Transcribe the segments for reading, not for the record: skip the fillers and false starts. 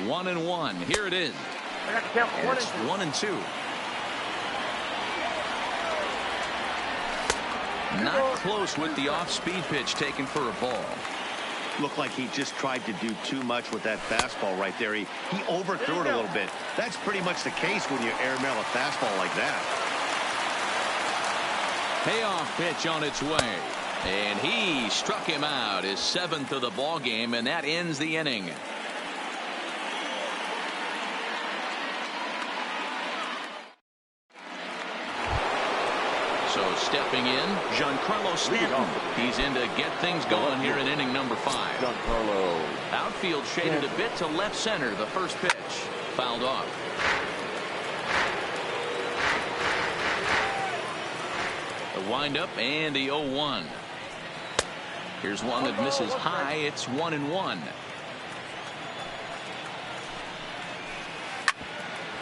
1-1. Here it is. And it's 1-2. Not close with the off-speed pitch taken for a ball. Looked like he just tried to do too much with that fastball right there. He overthrew it a little bit. That's pretty much the case when you airmail a fastball like that. Payoff pitch on its way. And he struck him out, his 7th of the ball game, and that ends the inning. So stepping in, Giancarlo Stanton. He's in to get things going here in inning number 5. Giancarlo. Outfield shaded a bit to left center. The first pitch fouled off. The windup and the 0-1. Here's one that misses high. It's 1-1.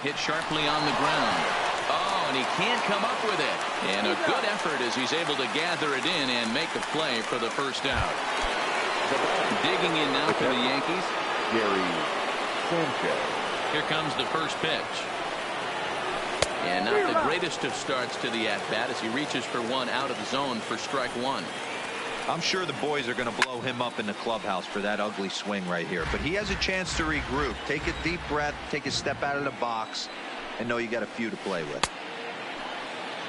Hit sharply on the ground. Oh, and he can't come up with it. And a good effort as he's able to gather it in and make the play for the first out. Digging in now for the Yankees, Gary Sanchez. Here comes the first pitch. And not the greatest of starts to the at-bat as he reaches for one out of the zone for strike 1. I'm sure the boys are going to blow him up in the clubhouse for that ugly swing right here. But he has a chance to regroup. Take a deep breath, take a step out of the box, and know you got a few to play with.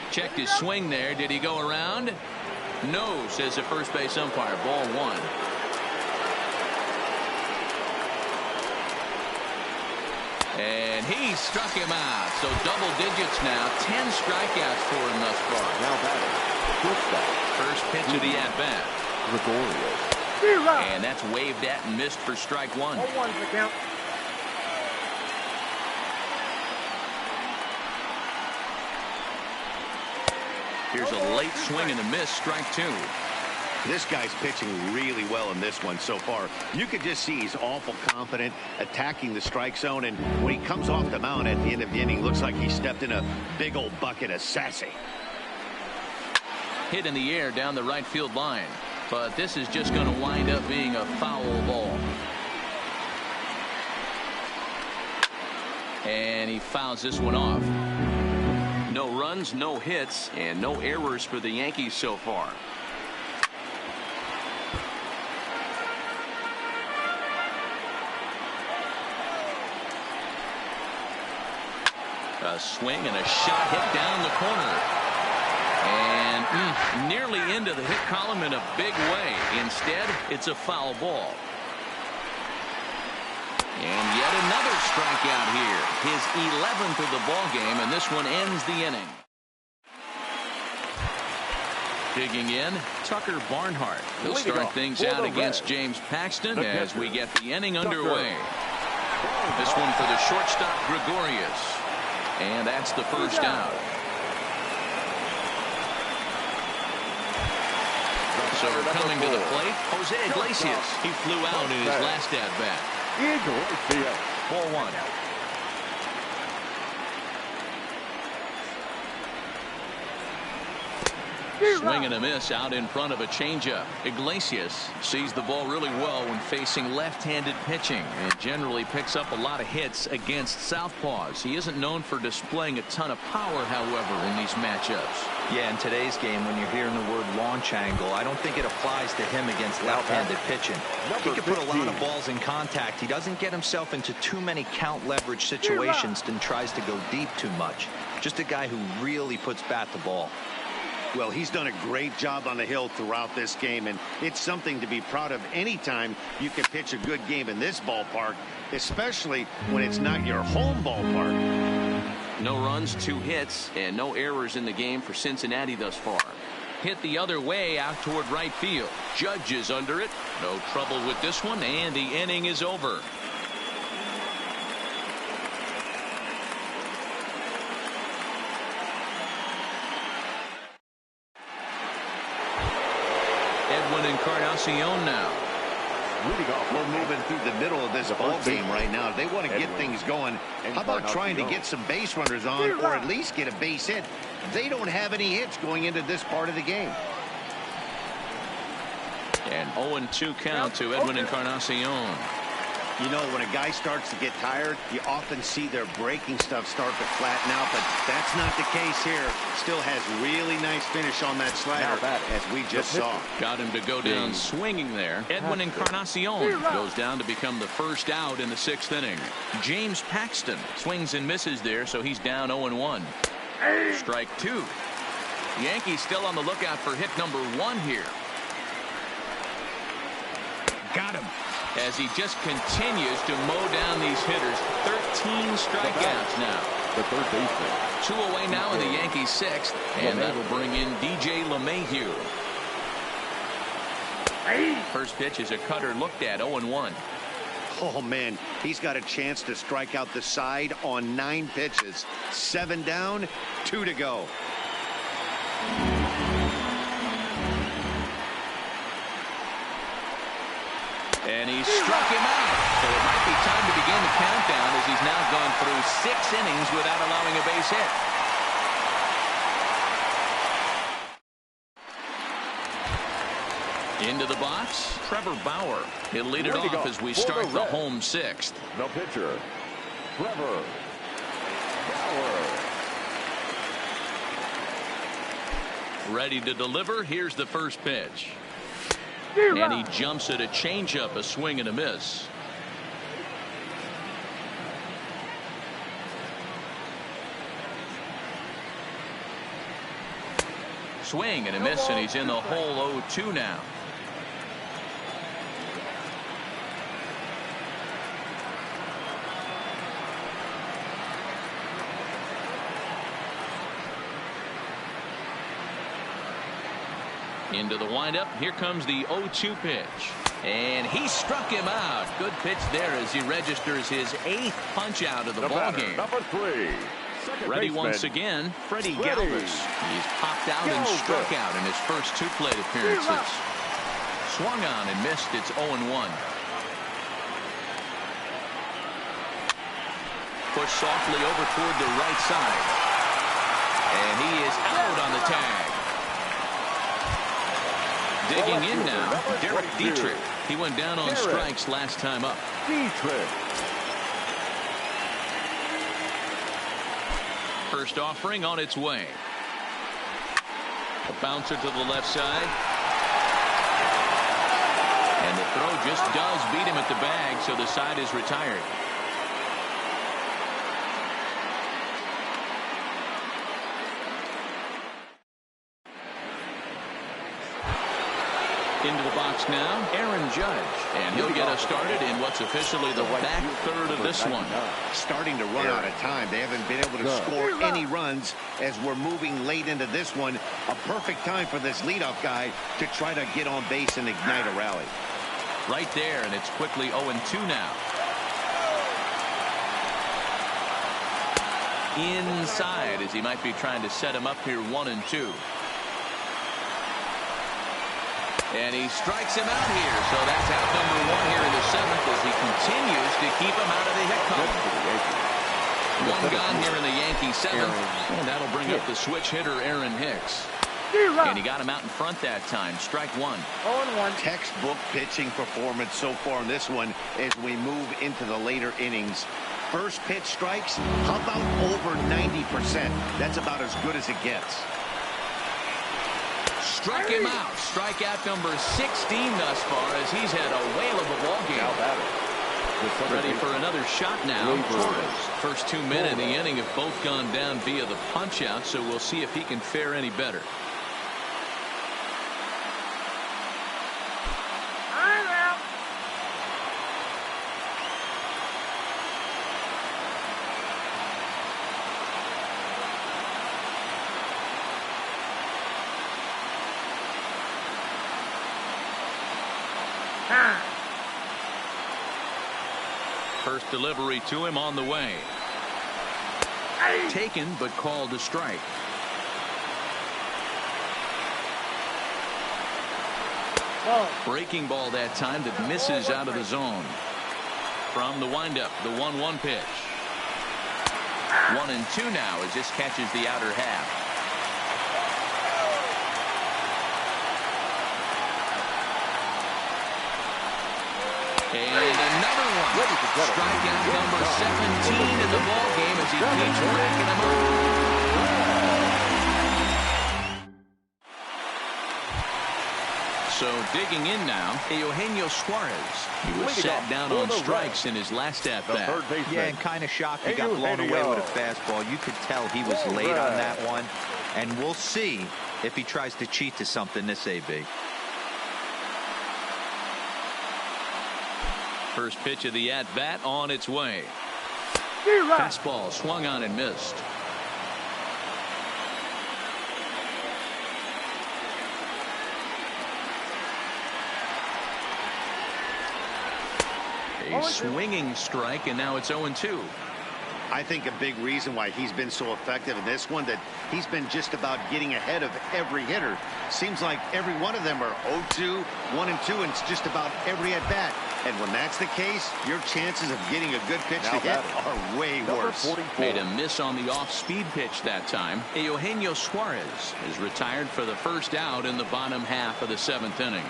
Checked his swing there. Did he go around? No, says the first base umpire. Ball 1. And he struck him out. So double digits now. 10 strikeouts for him thus far. Now batting. First pitch of the at-bat. Gregorio. And that's waved at and missed for strike 1. 0-1's the count. Here's a late swing and a miss. Strike 2. This guy's pitching really well in this one so far. You could just see he's awful confident attacking the strike zone, and when he comes off the mound at the end of the inning, looks like he stepped in a big old bucket of sassy. Hit in the air down the right field line, but this is just going to wind up being a foul ball. And he fouls this one off. No runs, no hits, and no errors for the Yankees so far. A swing and a shot hit down the corner. And nearly into the hit column in a big way. Instead, it's a foul ball. And yet another strikeout here. His 11th of the ball game, and this one ends the inning. Digging in, Tucker Barnhart. He'll start things out against James Paxton as we get the inning underway. This one for the shortstop, Gregorius. And that's the first out. So coming to the plate, Jose Iglesias. He flew out in his last at-bat. Ball 1. Swing and a miss out in front of a changeup. Iglesias sees the ball really well when facing left-handed pitching and generally picks up a lot of hits against southpaws. He isn't known for displaying a ton of power, however, in these matchups. Yeah, in today's game, when you're hearing the word launch angle, I don't think it applies to him against left-handed pitching. He can put a lot of balls in contact. He doesn't get himself into too many count leverage situations and tries to go deep too much. Just a guy who really puts bat to ball. Well, he's done a great job on the hill throughout this game, and it's something to be proud of anytime you can pitch a good game in this ballpark, especially when it's not your home ballpark. No runs, 2 hits, and no errors in the game for Cincinnati thus far. Hit the other way out toward right field. Judge is under it. No trouble with this one, and the inning is over. Encarnacion now. We're moving through the middle of this ball game right now. They want to get things going. How about trying to get some base runners on, or at least get a base hit? They don't have any hits going into this part of the game. An 0-2 count to Edwin Encarnacion. You know, when a guy starts to get tired, you often see their breaking stuff start to flatten out, but that's not the case here. Still has really nice finish on that slider, as we just saw. Got him to go down swinging there. Edwin Encarnacion goes down to become the first out in the 6th inning. James Paxton swings and misses there, so he's down 0-1. Strike 2. Yankees still on the lookout for hit number 1 here. Got him. As he just continues to mow down these hitters. 13 strikeouts now. The third baseman. 2 away now in the Yankees 6th. And that'll bring in DJ LeMahieu. First pitch is a cutter looked at. 0-1. Oh, man, he's got a chance to strike out the side on 9 pitches. 7 down, 2 to go. And he struck him out. So it might be time to begin the countdown as he's now gone through 6 innings without allowing a base hit. Into the box, Trevor Bauer. He'll lead it off as we start the home 6th. The pitcher, Trevor Bauer. Ready to deliver. Here's the first pitch. And he jumps at a changeup, a swing and a miss. Swing and a miss, and he's in the hole 0-2 now. Into the windup. Here comes the 0-2 pitch. And he struck him out. Good pitch there as he registers his 8th punch out of the ball game. Number 3. Ready once again, Freddie Galvis. He's popped out and struck out in his first 2 plate appearances. Swung on and missed. It's 0-1. Pushed softly over toward the right side. And he is out on the tag. Digging in now, Derek Dietrich. He went down on strikes last time up. Dietrich. First offering on its way. A bouncer to the left side. And the throw just does beat him at the bag, so the side is retired. Into the box now, Aaron Judge. And he'll get us started in what's officially the back third of this one. Starting to run out of time. They haven't been able to score any runs as we're moving late into this one. A perfect time for this leadoff guy to try to get on base and ignite a rally. Right there, and it's quickly 0-2 now. Inside as he might be trying to set him up here 1-2. And he strikes him out here. So that's out number 1 here in the 7th as he continues to keep him out of the hit column. 1 gone here in the Yankee 7th. And that'll bring up the switch hitter, Aaron Hicks. And he got him out in front that time. Strike 1. 0-1. Textbook pitching performance so far in this one as we move into the later innings. First pitch strikes, how about over 90%? That's about as good as it gets. Struck him out. Strikeout number 16 thus far as he's had a whale of a ball game. Ready for another shot now. Torres. First 2 men in the inning have both gone down via the punch out, so we'll see if he can fare any better. First delivery to him on the way. Taken but called a strike. Breaking ball that time that misses out of the zone. From the windup, the 1-1 pitch. 1-2 now as this catches the outer half. And another one. Strikeout number 17 in the ball game as he keeps racking them up. So digging in now, Eugenio Suarez. He was sat down on strikes in his last at-bat. Yeah, and kind of shocked he got blown away with a fastball. You could tell he was late on that one. And we'll see if he tries to cheat to something this AB. First pitch of the at-bat on its way. Fastball swung on and missed. A swinging strike, and now it's 0-2. I think a big reason why he's been so effective in this one, that he's been just about getting ahead of every hitter. Seems like every one of them are 0-2, 1-2, and it's just about every at-bat. And when that's the case, your chances of getting a good pitch to hit are way worse. Made a miss on the off-speed pitch that time. Eugenio Suarez is retired for the first out in the bottom half of the 7th inning.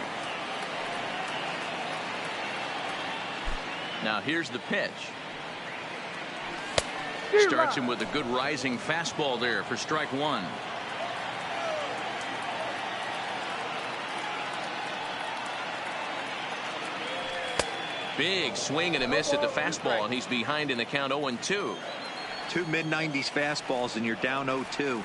Now here's the pitch. Starts him with a good rising fastball there for strike one. Big swing and a miss at the fastball, and he's behind in the count 0-2. Two mid-90s fastballs and you're down 0-2.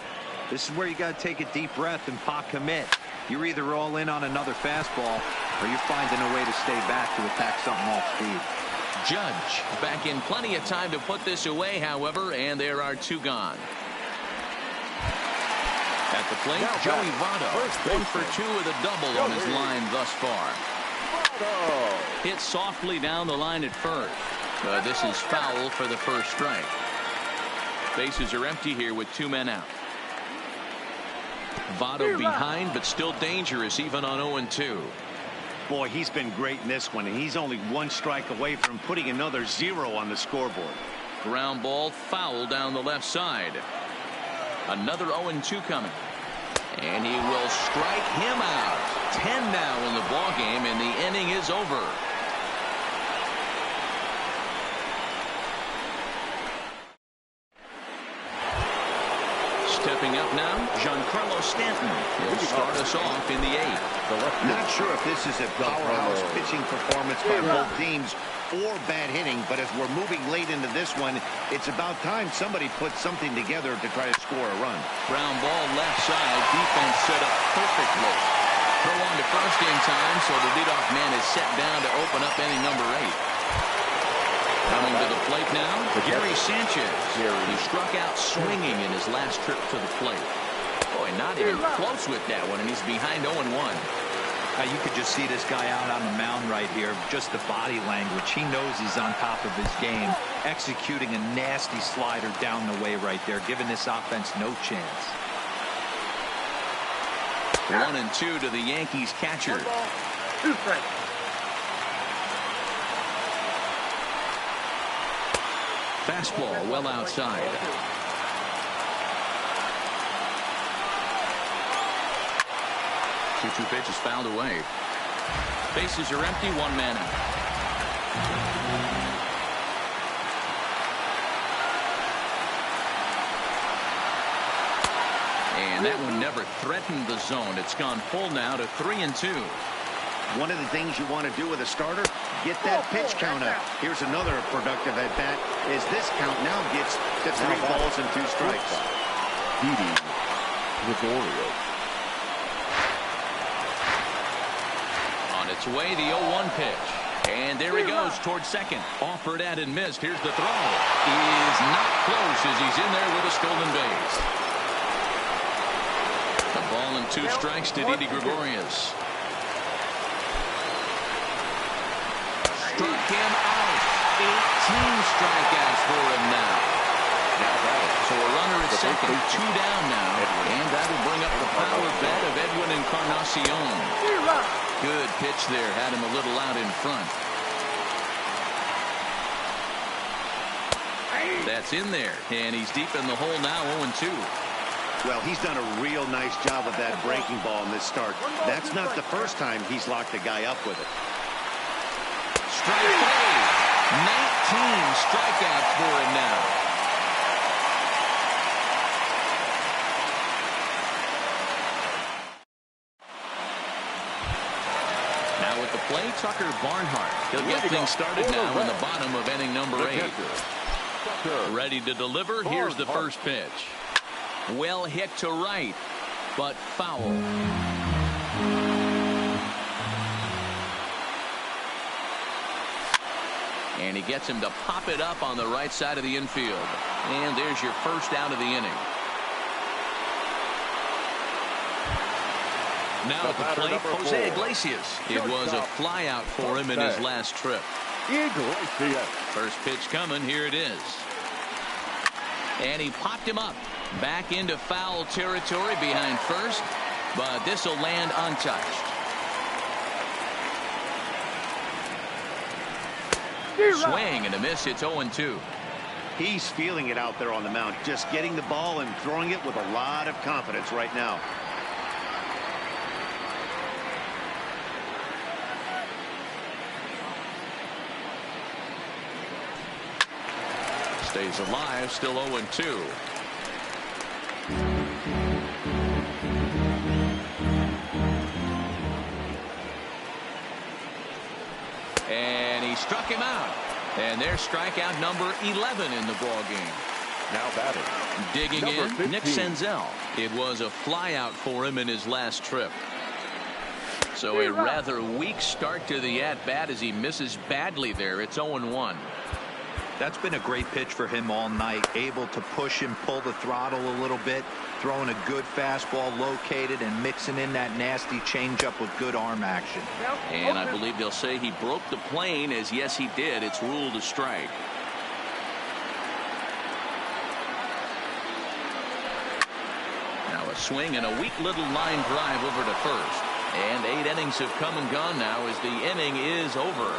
This is where you got to take a deep breath and pot commit. You're either all in on another fastball or you're finding a way to stay back to attack something off speed. Judge back in plenty of time to put this away, however, and there are two gone. At the plate, Joey Votto, 1 for 2 with a double on his line thus far. Hit softly down the line at first. This is foul for the first strike. Bases are empty here with 2 men out. Votto behind, but still dangerous even on 0-2. Boy, he's been great in this one, and he's only 1 strike away from putting another 0 on the scoreboard. Ground ball foul down the left side. Another 0-2 coming. And he will strike him out. 10 now in the ball game, and the inning is over. Stepping up now, Giancarlo Stanton. He'll start us off in the 8th. Not sure if this is a powerhouse pitching performance by both teams or bad hitting, but as we're moving late into this one, it's about time somebody puts something together to try to score a run. Ground ball left side, defense set up perfectly. Throw on to first in time, so the leadoff man is set down to open up inning number 8. Coming to the plate now, Gary Sanchez. He struck out swinging in his last trip to the plate. Boy, not even close with that one, and he's behind 0-1. You could just see this guy out on the mound right here. Just the body language. He knows he's on top of his game. Executing a nasty slider down the way right there, giving this offense no chance. 1-2 to the Yankees catcher. Fastball well outside. Two pitches fouled away. Bases are empty, 1 man out. And that one never threatened the zone. It's gone full now to 3-2. One of the things you want to do with a starter, get that pitch count up. Here's another productive at bat as this count now gets to 3 balls and 2 strikes. On its way, the 0-1 pitch. And there he goes towards second. Offered at and missed. Here's the throw. He is not close as he's in there with a stolen base. A ball and 2 strikes to Didi Gregorius. Struck him out. 18 strikeouts for him now. So a runner at second, 2 down now, and that'll bring up the power bat of Edwin Encarnacion. Good pitch there, had him a little out in front. That's in there, and he's deep in the hole now, 0-2. Well, he's done a real nice job of that breaking ball in this start. That's not the first time he's locked a guy up with it. Strike 3. strikeouts for him now. Now with the play, Tucker Barnhart. He'll get things started now in the bottom of inning number 8. Ready to deliver. Here's the first pitch. Well hit to right, but foul. And he gets him to pop it up on the right side of the infield. And there's your first out of the inning. Now at the plate, Jose Iglesias. It was a flyout for him in his last trip. First pitch coming. Here it is. And he popped him up. Back into foul territory behind first. But this will land untouched. Swing and a miss. It's 0-2. He's feeling it out there on the mound. Just getting the ball and throwing it with a lot of confidence right now. Stays alive. Still 0-2. And he struck him out. And there's strikeout number 11 in the ball game. Now batting. Digging in, 15. Nick Senzel. It was a flyout for him in his last trip. So a rather weak start to the at-bat as he misses badly there. It's 0-1. That's been a great pitch for him all night. Able to push and pull the throttle a little bit. Throwing a good fastball located and mixing in that nasty changeup with good arm action. And I believe they'll say he broke the plane, as yes he did. It's ruled a strike. Now a swing and a weak little line drive over to first. And 8 innings have come and gone now as the inning is over.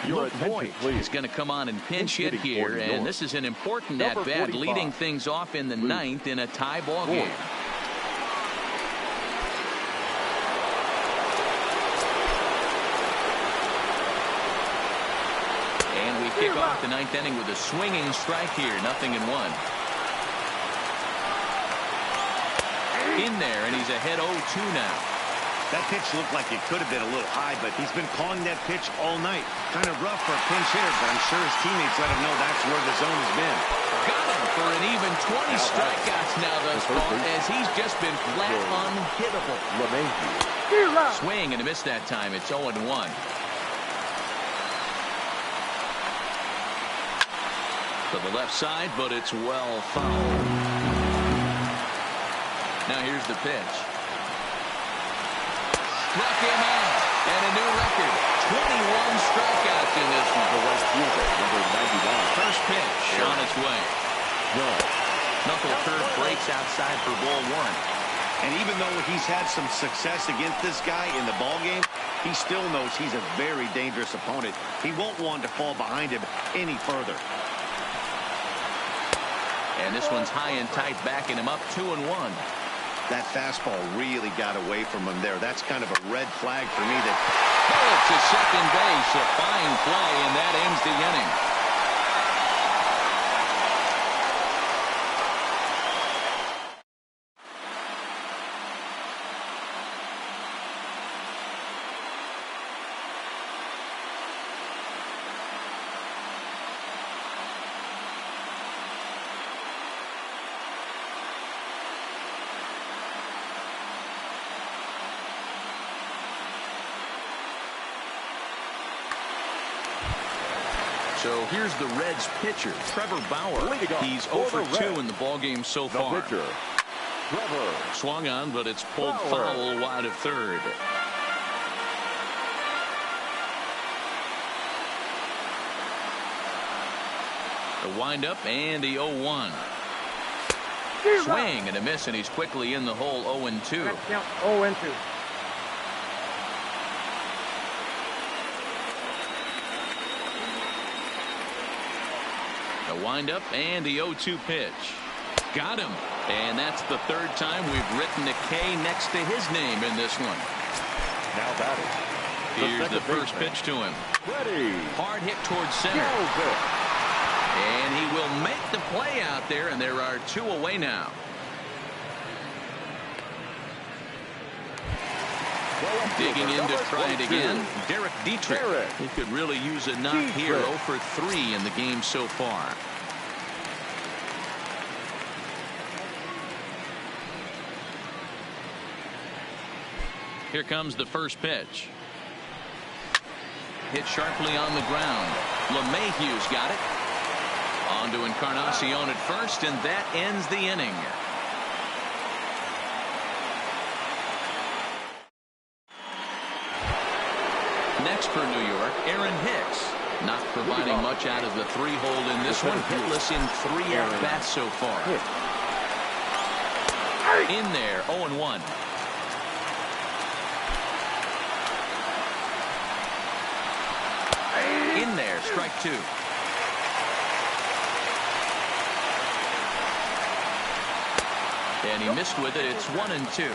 Your Luke attention, Voigt please. is going to come on and pinch hit Hitting here, for New and York. this is an important Number at-bat, 45. leading things off in the 9th in a tie ball game. And we kick off the 9th inning with a swinging strike here, 0-1. In there, and he's ahead 0-2 now. That pitch looked like it could have been a little high, but he's been calling that pitch all night. Kind of rough for a pinch hitter, but I'm sure his teammates let him know that's where the zone has been. Got him for an even 20 strikeouts now thus far, as he's just been flat unhittable. Swing and a miss that time. It's 0-1. To the left side, but it's well fouled. Now here's the pitch. Struck him out, and a new record. 21 strikeouts in this one. The right fielder, number 99. First pitch on its way. Knuckle curve breaks outside for ball 1. And even though he's had some success against this guy in the ballgame, he still knows he's a very dangerous opponent. He won't want to fall behind him any further. And this one's high and tight, backing him up 2-1. That fastball really got away from him there. That's kind of a red flag for me. That Bullet to second base. A fine play, and that ends the inning. So here's the Reds pitcher, Trevor Bauer. He's 0 for 2 in the ballgame so far. Swung on, but it's pulled foul wide of third. The windup and the 0-1. Swing and a miss, and he's quickly in the hole. 0-2. 0-2. Windup and the 0-2 pitch. Got him. And that's the third time we've written a K next to his name in this one. Now batting. Here's the first pitch to him. Ready. Hard hit towards center. And he will make the play out there, and there are 2 away now. Digging in to try it again, Derek Dietrich. He could really use a knock here. 0 for 3 in the game so far. Here comes the first pitch. Hit sharply on the ground. LeMahieu's got it. On to Encarnacion at first, and that ends the inning. Next for New York, Aaron Hicks. Not providing much out of the 3-hole in this one. Hitless in 3 at-bats so far. In there, 0-1. In there, strike 2. And he missed with it. It's 1-2.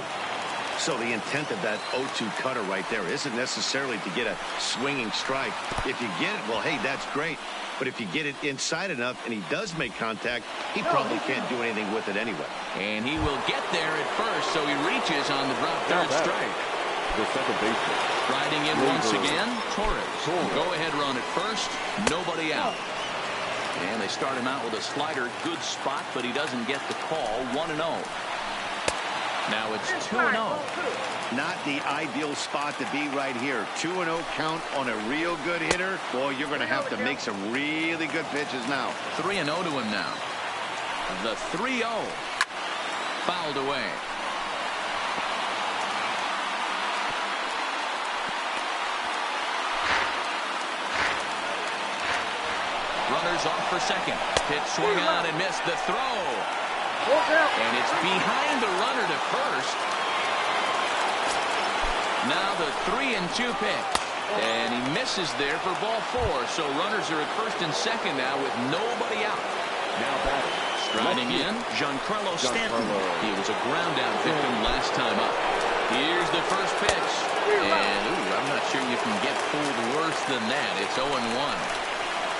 So the intent of that 0-2 cutter right there isn't necessarily to get a swinging strike. If you get it, well, hey, that's great. But if you get it inside enough and he does make contact, he probably can't do anything with it anyway. And he will get there at first, so he reaches on the drop third strike. The second baseman. Riding in once again, Torres. Go-ahead run at first, nobody out. And they start him out with a slider. Good spot, but he doesn't get the call. 1-0. Now it's 2-0. Not the ideal spot to be right here. 2-0 count on a real good hitter. Boy, you're going to have to make some really good pitches now. 3-0 to him now. The 3-0. Fouled away. Runners off for second. Pitch swung on and missed the throw. And it's behind the runner to first. Now the 3-2 pitch. And he misses there for ball 4. So runners are at first and second now with nobody out. Now batting. Striding in, Giancarlo Stanton. He was a ground out victim last time up. Here's the first pitch. And I'm not sure you can get fooled worse than that. It's 0-1.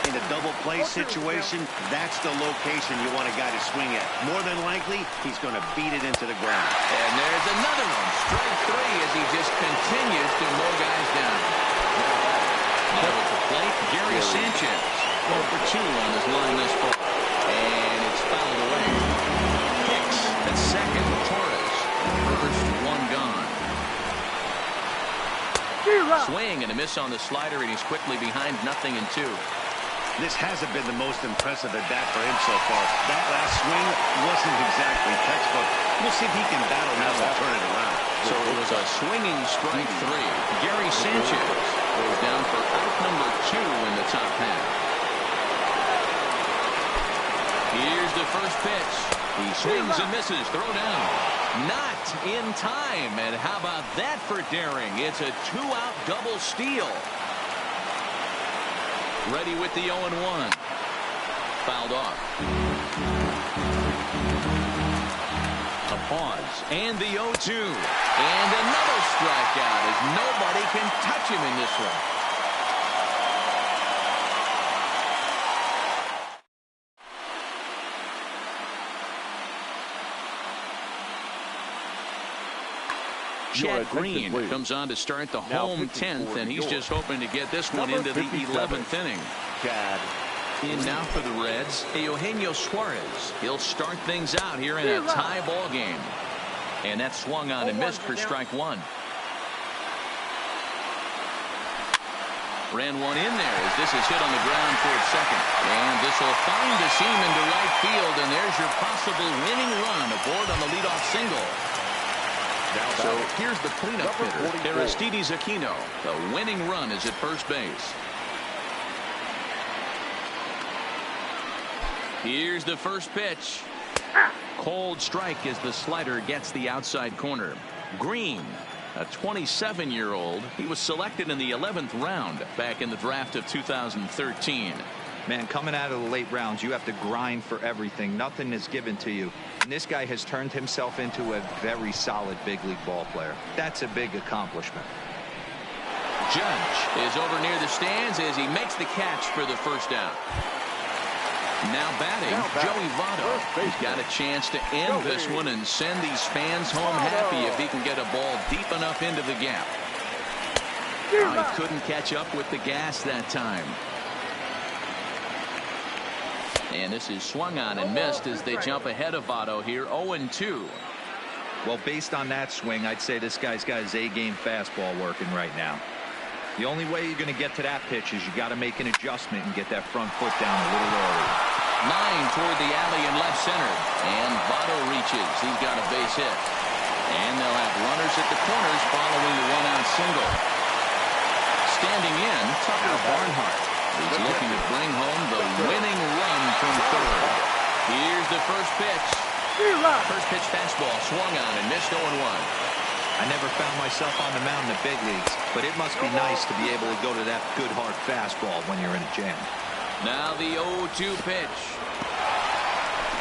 In a double play situation, that's the location you want a guy to swing at. More than likely, he's going to beat it into the ground. And there's another one. Strike 3 as he just continues to mow guys down. Now at the plate, Gary Sanchez. 4 for 2 on his line this far. And it's fouled away. Hicks at second. Torres first. 1 gone. Swing and a miss on the slider, and he's quickly behind 0-2. This hasn't been the most impressive at bat for him so far. That last swing wasn't exactly textbook. We'll see if he can battle now and turn it around. So it was a swinging strike 3. Gary Sanchez goes down for out number 2 in the top half. Here's the first pitch. He swings and misses. Throw down. Not in time. And how about that for daring? It's a 2-out double steal. Ready with the 0-1. Fouled off. A pause. And the 0-2. And another strikeout as nobody can touch him in this one. Chad Green comes on to start the home 10th, and he's just hoping to get this one into the 11th inning. Chad. In now for the Reds, Eugenio Suarez. He'll start things out here in a tie ball game. And that swung on and missed for strike 1. Ran one in there as this is hit on the ground towards second. And this will find a seam into right field, and there's your possible winning run aboard on the leadoff single. So here's the cleanup hitter, Aristides Aquino. The winning run is at first base. Here's the first pitch. Cold strike as the slider gets the outside corner. Green, a 27-year-old. He was selected in the 11th round back in the draft of 2013. Man, coming out of the late rounds, you have to grind for everything. Nothing is given to you. And this guy has turned himself into a very solid big league ball player. That's a big accomplishment. Judge is over near the stands as he makes the catch for the first down. Now batting, Joey Votto. He's got a chance to end this one and send these fans home happy if he can get a ball deep enough into the gap. Oh, he couldn't catch up with the gas that time. And this is swung on and missed as they jump ahead of Votto here, 0-2. Well, based on that swing, I'd say this guy's got his A-game fastball working right now. The only way you're going to get to that pitch is you got to make an adjustment and get that front foot down a little early. Line toward the alley in left center. And Votto reaches. He's got a base hit. And they'll have runners at the corners following the one-out single. Standing in, Tucker Barnhart. He's looking to bring home the winning run from third. Here's the first pitch. First pitch fastball swung on and missed 0-1. I never found myself on the mound in the big leagues, but it must be nice to be able to go to that good hard fastball when you're in a jam. Now the 0-2 pitch.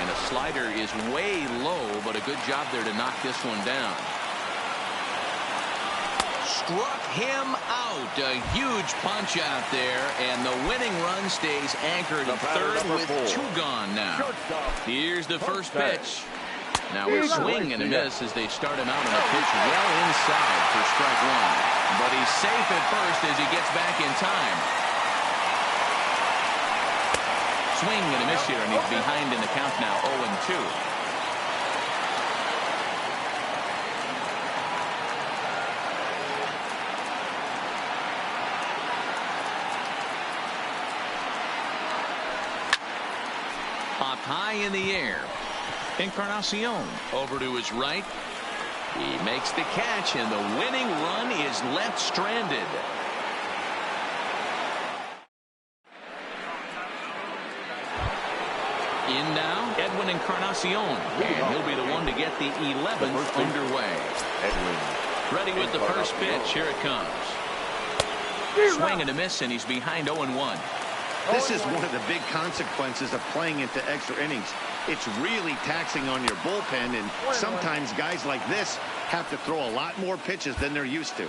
And a slider is way low, but a good job there to knock this one down. Struck him out. A huge punch out there, and the winning run stays anchored at third with 2 gone now. Here's the first pitch. Now a swing and a miss as they start him out on a pitch well inside for strike 1. But he's safe at first as he gets back in time. Swing and a miss here, and he's behind in the count now, 0-2. Popped high in the air. Encarnacion over to his right. He makes the catch, and the winning run is left stranded. In now, Edwin Encarnacion, and he'll be the one to get the 11th underway. Ready with the first pitch. Here it comes. Swing and a miss, and he's behind 0-1. This is one of the big consequences of playing into extra innings. It's really taxing on your bullpen, and sometimes guys like this have to throw a lot more pitches than they're used to.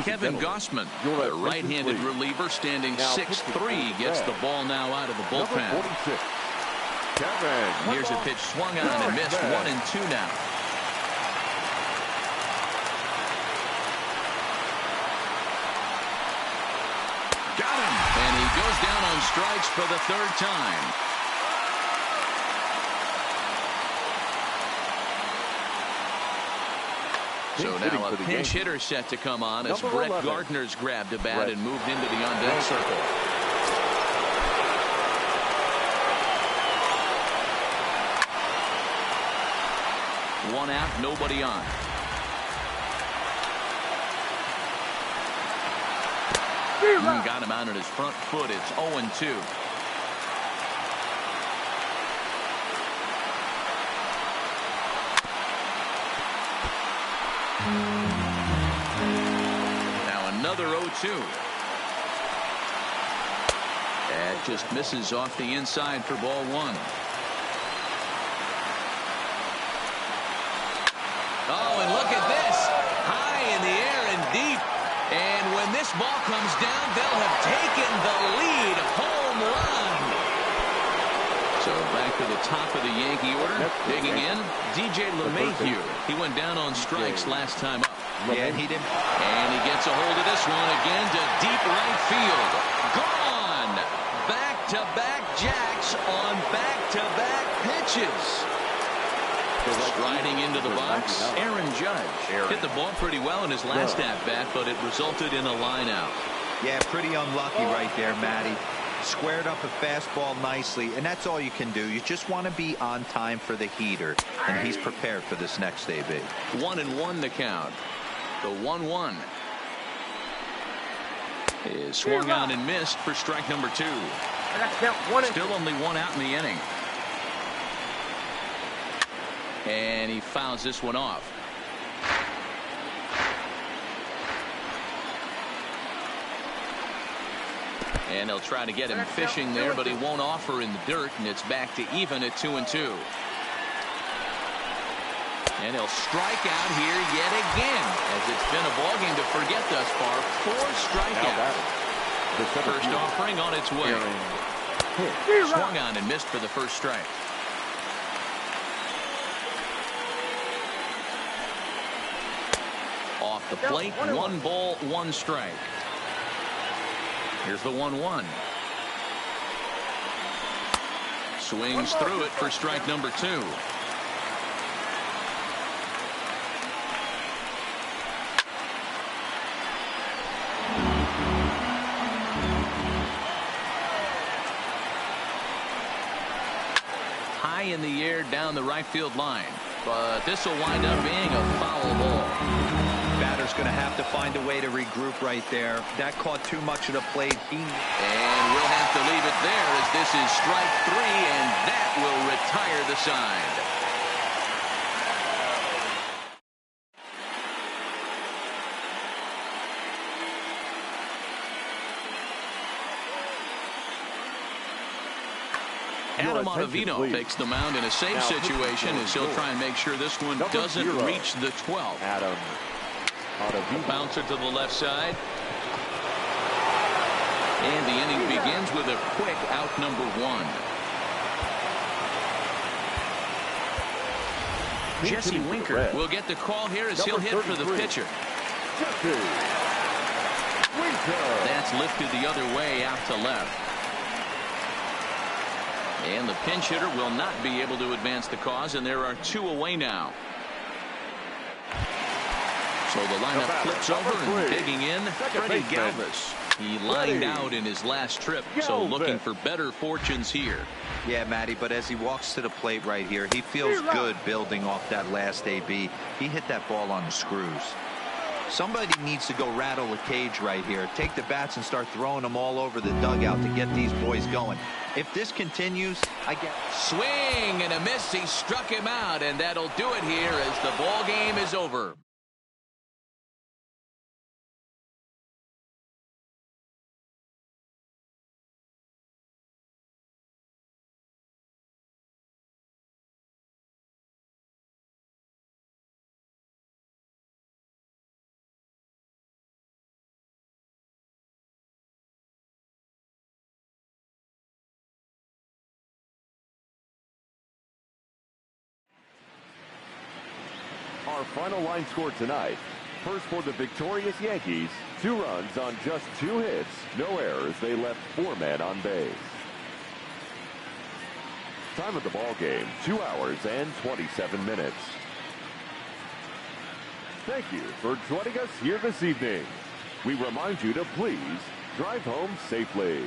Kevin Gossman, the right-handed reliever, standing 6'3", gets the ball now out of the bullpen. Here's a pitch swung on and missed, 1-2 now. Got him, and he goes down on strikes for the 3rd time. So now a pinch hitter set to come on as Brett Gardner's grabbed a bat and moved into the on-deck circle. One out, nobody on. Got him out at his front foot. It's 0-2. Now another 0-2. That just misses off the inside for ball 1. Oh, and look at this. High in the air and deep. And when this ball comes down, they'll have taken the lead. Home run. So back to the top of the Yankee order. Digging in, DJ LeMahieu. He went down on strikes last time up. Yeah, and he didn't. And he gets a hold of this one again to deep right field. Gone. Back-to-back jacks on back-to-back pitches. Striding into the box, Aaron Judge hit the ball pretty well in his last at-bat, but it resulted in a line-out. Yeah, pretty unlucky right there, Matty. Squared up a fastball nicely, and that's all you can do. You just want to be on time for the heater, and he's prepared for this next AB. 1-1 the count. The 1-1 is swung on and missed for strike number 2. Still only 1 out in the inning. And he fouls this one off. And they'll try to get him fishing there, but he won't offer in the dirt, and it's back to even at 2-2. And he'll strike out here yet again, as it's been a ball game to forget thus far. 4 strikeouts. First offering on its way. Swung on and missed for the first strike. Off the plate, 1 ball, 1 strike. Here's the 1-1. Swings through it for strike number 2. High in the air down the right field line, but this will wind up being a foul ball. Batter's going to have to find a way to regroup right there. That caught too much of the plate. And we'll have to leave it there, as this is strike 3, and that will retire the side. Adam Ottavino takes the mound in a safe situation, as he'll try and make sure this one doesn't reach the 12th. Adam Ottavino. Bouncer to the left side. And the inning begins with a quick out number 1. Jesse Winker will get the call here as he'll hit for the pitcher. That's lifted the other way out to left. And the pinch hitter will not be able to advance the cause, and there are 2 away now. So the lineup flips over, and digging in, Freddie Galvis. He lined out in his last trip, so looking for better fortunes here. Yeah, Matty, but as he walks to the plate right here, he feels good building off that last AB. He hit that ball on the screws. Somebody needs to go rattle a cage right here. Take the bats and start throwing them all over the dugout to get these boys going. If this continues, I get swing and a miss. He struck him out, and that'll do it here as the ball game is over. Our final line score tonight. First for the victorious Yankees, 2 runs on just 2 hits. No errors. They left 4 men on base. Time of the ball game, 2 hours and 27 minutes. Thank you for joining us here this evening. We remind you to please drive home safely.